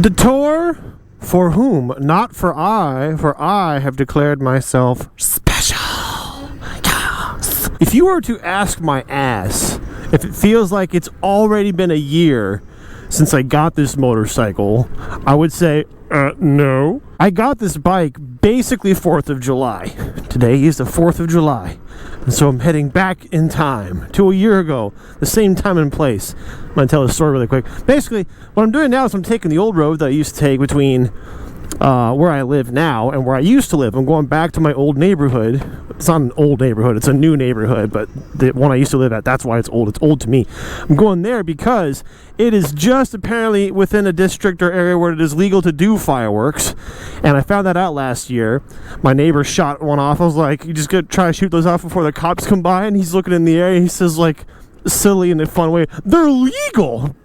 Detour for whom? Not for I have declared myself special. Yes. If you were to ask my ass if it feels like it's already been a year since I got this motorcycle, I would say, no. I got this bike basically 4th of July. Today is the 4th of July. And so I'm heading back in time to a year ago, the same time and place. I'm going to tell this story really quick. Basically, what I'm doing now is I'm taking the old road that I used to take between where I live now and where I used to live. I'm going back to my old neighborhood. It's not an old neighborhood, it's a new neighborhood, but the one I used to live at, that's why it's old. It's old to me. I'm going there because it is just apparently within a district or area where it is legal to do fireworks. And I found that out last year. My neighbor shot one off. I was like, you just gotta try to shoot those off before the cops come by. And he's looking in the air and he says, like, silly in a fun way, they're legal.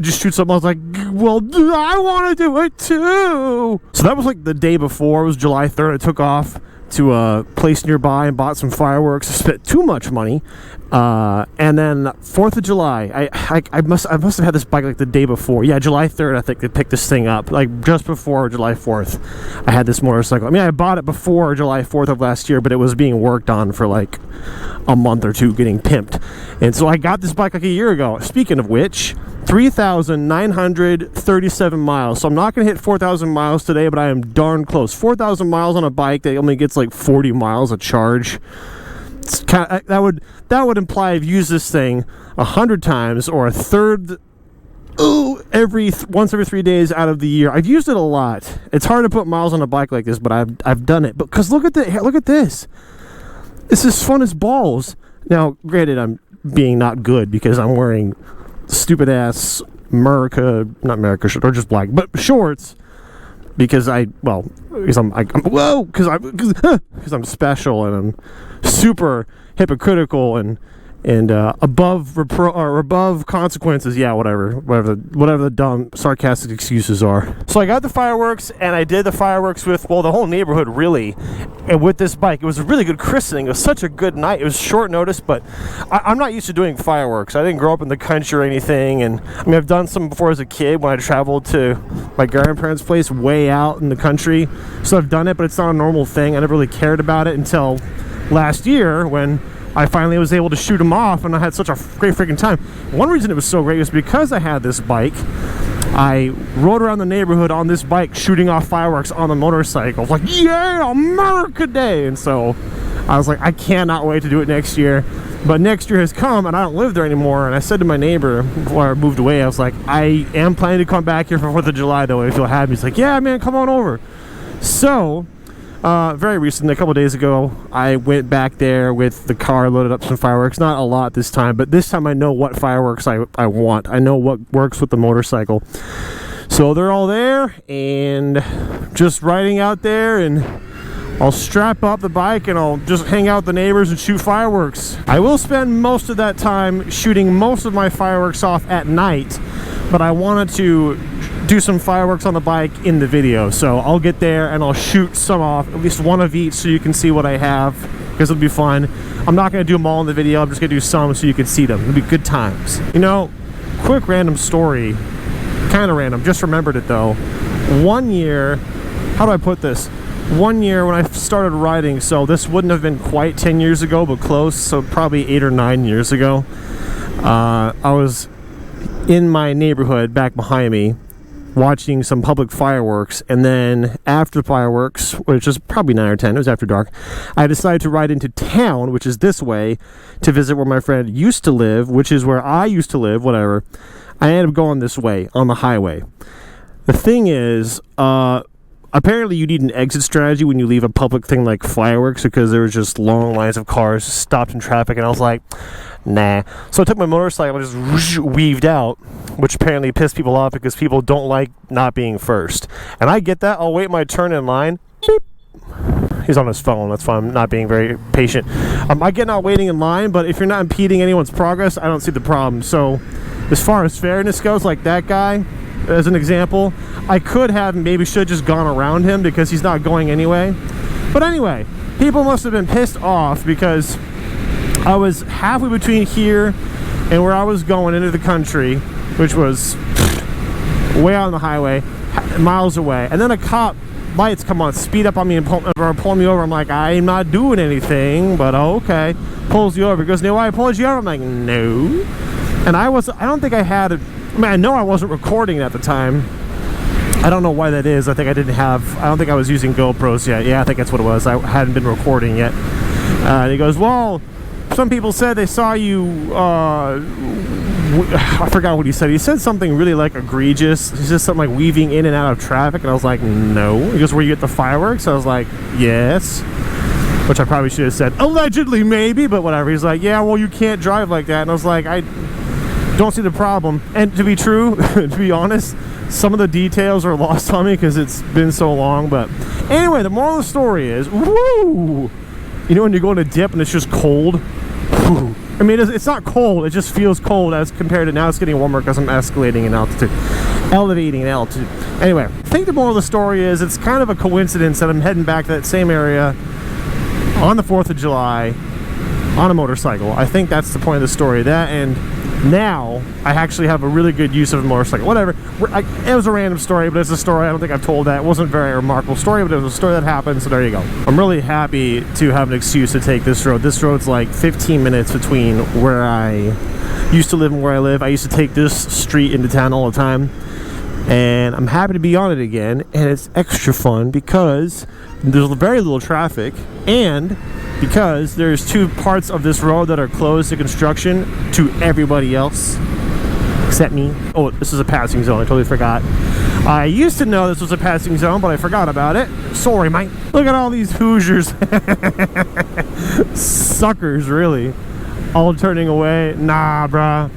Just shoot something. I was like, well, I want to do it too. So that was like the day before. It was July 3rd. I took off to a place nearby and bought some fireworks. I spent too much money. And then 4th of July, I must have had this bike like the day before. Yeah, July 3rd, I think they picked this thing up. Like just before July 4th, I had this motorcycle. I mean, I bought it before July 4th of last year, but it was being worked on for like a month or two, getting pimped. And so I got this bike like a year ago. Speaking of which, 3,937 miles. So I'm not going to hit 4,000 miles today, but I am darn close. 4,000 miles on a bike that only gets like 40 miles a charge. It's kind of, that would imply I've used this thing 100 times, or a third once every 3 days out of the year. I've used it a lot. It's hard to put miles on a bike like this, but I've done it. Because look at this. This is fun as balls. Now, granted, I'm being not good because I'm wearing stupid ass not America shirt, or just black, but shorts. Because I'm special and I'm super hypocritical and above consequences. Yeah, whatever the dumb sarcastic excuses are. So I got the fireworks, and I did the fireworks with, well, the whole neighborhood really, and with this bike. It was a really good christening. It was such a good night. It was short notice, but I'm not used to doing fireworks. I didn't grow up in the country or anything, and I mean, I've done some before as a kid when I traveled to my grandparents' place way out in the country. So I've done it, but it's not a normal thing. I never really cared about it until last year when I finally was able to shoot them off, and I had such a great freaking time. One reason it was so great was because I had this bike. I rode around the neighborhood on this bike shooting off fireworks on the motorcycle. I was like, yeah, America Day! And so I was like, I cannot wait to do it next year. But next year has come, and I don't live there anymore. And I said to my neighbor before I moved away, I was like, I am planning to come back here for 4th of July, though, if you'll have me. He's like, yeah, man, come on over. So very recently, a couple of days ago, I went back there with the car, loaded up some fireworks. Not a lot this time, but this time I know what fireworks I want. I know what works with the motorcycle. So they're all there, and just riding out there, and I'll strap up the bike and I'll just hang out with the neighbors and shoot fireworks. I will spend most of that time shooting most of my fireworks off at night, but I wanted to do some fireworks on the bike in the video, so I'll get there and I'll shoot some off, at least one of each, so you can see what I have, because it'll be fun. I'm not going to do them all in the video. I'm just going to do some so you can see them. It'll be good times. You know, quick random story, kind of random, just remembered it though. One year, how do I put this? One year when I started riding, so this wouldn't have been quite 10 years ago, but close, so probably 8 or 9 years ago, I was in my neighborhood back behind me watching some public fireworks, and then after the fireworks, which was probably 9 or 10, it was after dark, I decided to ride into town, which is this way, to visit where my friend used to live, which is where I used to live, whatever. I ended up going this way on the highway. The thing is, apparently you need an exit strategy when you leave a public thing like fireworks, because there was just long lines of cars stopped in traffic, and I was like, nah. So I took my motorcycle and just weaved out, which apparently pissed people off because people don't like not being first. And I get that. I'll wait my turn in line. Beep. He's on his phone. That's why I'm not being very patient. I get not waiting in line, but if you're not impeding anyone's progress, I don't see the problem. So as far as fairness goes, like that guy, as an example, I could have, maybe should have just gone around him because he's not going anyway. But anyway, people must have been pissed off because I was halfway between here and where I was going into the country, which was way out on the highway, miles away. And then a cop lights come on, speed up on me and pull me over. I'm like, I'm not doing anything, but okay. Pulls you over. He goes, "No, why I pulled you over?" I'm like, no. And I don't think I had it. I mean, I know I wasn't recording at the time. I don't know why that is. I don't think I was using GoPros yet. Yeah, I think that's what it was. I hadn't been recording yet. And he goes, "Well, some people said they saw you," I forgot what he said. He said something really like egregious. He said something like weaving in and out of traffic. And I was like, no. He goes, "Were you at the fireworks?" I was like, yes. Which I probably should have said, allegedly, maybe, but whatever. He's like, "Yeah, well, you can't drive like that." And I was like, I don't see the problem. And to be true, to be honest, some of the details are lost on me because it's been so long. But anyway, the moral of the story is, woo! You know when you go in a dip and it's just cold? Whew. I mean, it's not cold. It just feels cold as compared to now. It's getting warmer because I'm elevating in altitude. Anyway, I think the moral of the story is it's kind of a coincidence that I'm heading back to that same area on the 4th of July on a motorcycle. I think that's the point of the story. That, and now I actually have a really good use of a motorcycle. Whatever. It was a random story, but it's a story. I don't think I've told that. It wasn't a very remarkable story, but it was a story that happened, so there you go. I'm really happy to have an excuse to take this road. This road's like 15 minutes between where I used to live and where I live. I used to take this street into town all the time, and I'm happy to be on it again, and it's extra fun because there's very little traffic, and because there's two parts of this road that are closed to construction to everybody else except me. Oh, this is a passing zone. I totally forgot. I used to know this was a passing zone, but I forgot about it. Sorry, mate. Look at all these Hoosiers. Suckers, really. All turning away. Nah, bruh.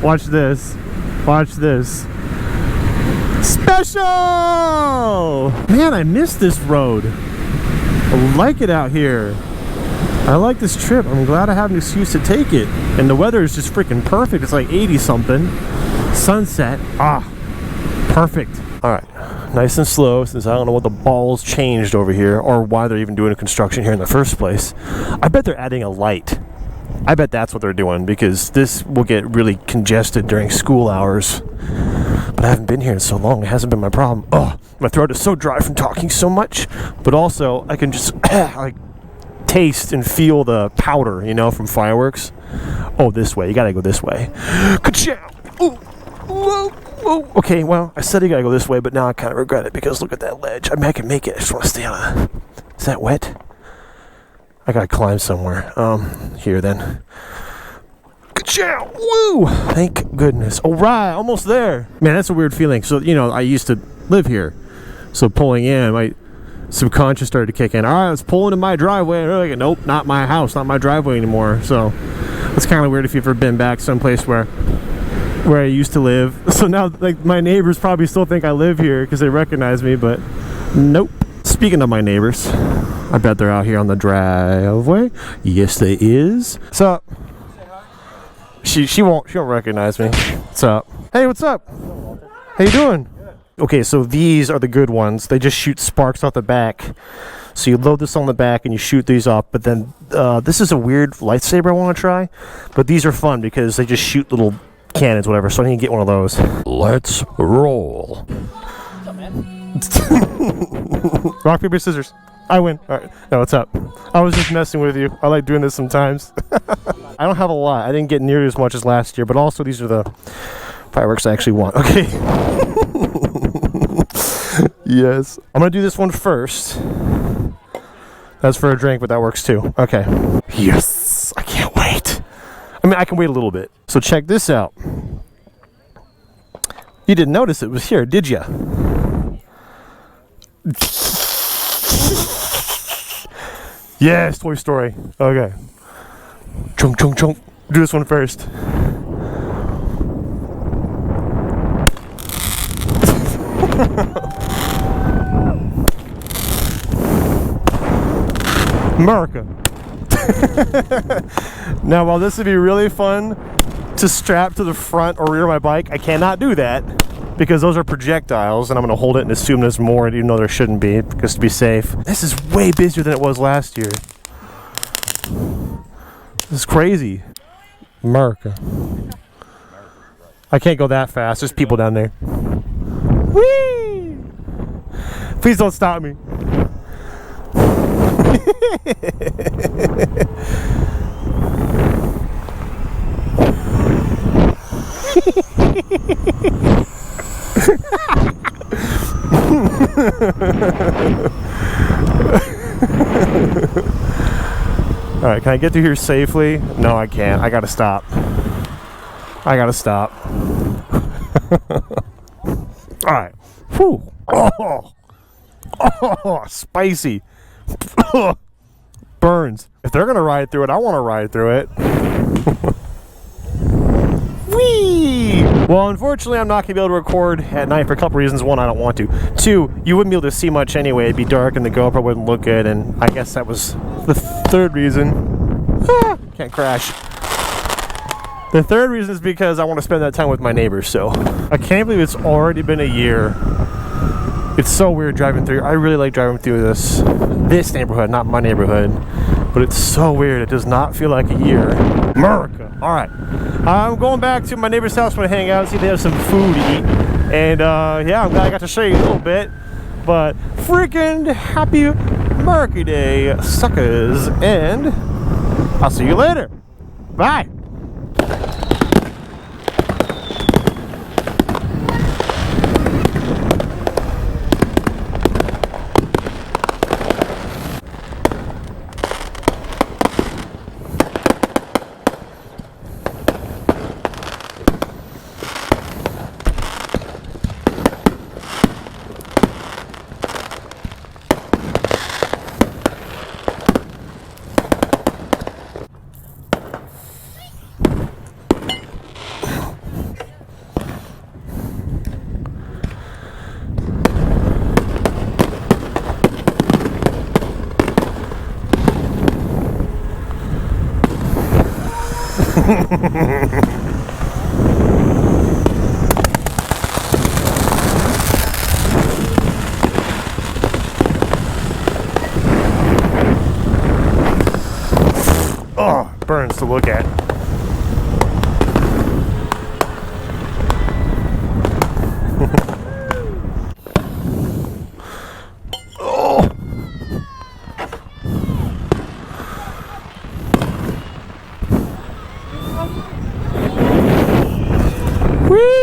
Watch this. Watch this. Special! Man, I missed this road. I like it out here. I like this trip. I'm glad I have an excuse to take it. And the weather is just freaking perfect. It's like 80 something. Sunset. Perfect. Alright. Nice and slow, since I don't know what the balls changed over here or why they're even doing a construction here in the first place. I bet they're adding a light. I bet that's what they're doing, because this will get really congested during school hours. But I haven't been here in so long. It hasn't been my problem. Oh, my throat is so dry from talking so much. But also, I can just like taste and feel the powder, you know, from fireworks. Oh, this way. You gotta go this way. Ka-chow! Ooh! Whoa! Whoa! Okay, well, I said you gotta go this way, but now I kind of regret it because look at that ledge. I mean, I can make it. I just want to stay on it. Is that wet? I gotta climb somewhere. Here then. Ka-chow! Woo! Thank goodness. All right, almost there. Man, that's a weird feeling. So, you know, I used to live here. So pulling in, my subconscious started to kick in. All right, let's pull into my driveway. And like, nope, not my house, not my driveway anymore. So it's kind of weird if you've ever been back someplace where I used to live. So now, like, my neighbors probably still think I live here because they recognize me, but nope. Speaking of my neighbors, I bet they're out here on the driveway. Yes, they is. What's up? She won't recognize me. What's up? Hey, what's up? How you doing? Okay, so these are the good ones. They just shoot sparks off the back. So you load this on the back and you shoot these off. But then this is a weird lightsaber I want to try. But these are fun because they just shoot little cannons, whatever. So I need to get one of those. Let's roll. What's up, man? Rock, paper, scissors. I win. All right. No, what's up? I was just messing with you. I like doing this sometimes. I don't have a lot. I didn't get nearly as much as last year, but also these are the fireworks I actually want. Okay. Yes. I'm going to do this one first. That's for a drink, but that works too. Okay. Yes. I can't wait. I mean, I can wait a little bit. So check this out. You didn't notice it was here, did ya? Yes, Toy Story. Okay. Chunk, chunk, chunk. Do this one first. America. Now, while this would be really fun to strap to the front or rear of my bike, I cannot do that because those are projectiles, and I'm going to hold it and assume there's more, even though there shouldn't be, because to be safe. This is way busier than it was last year. This is crazy. America. I can't go that fast. There's people down there. Whee! Please don't stop me. Alright, can I get through here safely? No, I can't. I gotta stop. I gotta stop. Alright. Whew. Oh. Oh, spicy. Burns. If they're gonna ride through it, I wanna ride through it. Whee! Well, unfortunately, I'm not going to be able to record at night for a couple reasons. One, I don't want to. Two, you wouldn't be able to see much anyway. It'd be dark and the GoPro wouldn't look good. And I guess that was the third reason. Can't crash. The third reason is because I want to spend that time with my neighbors. So I can't believe it's already been a year. It's so weird driving through. I really like driving through this neighborhood, not my neighborhood. But it's so weird. It does not feel like a year. America. All right. I'm going back to my neighbor's house to hang out, see if they have some food to eat. And yeah, I'm glad I got to show you a little bit. But freaking happy America Day, suckers. And I'll see you later. Bye. Oh, burns to look at. Oh. Whee!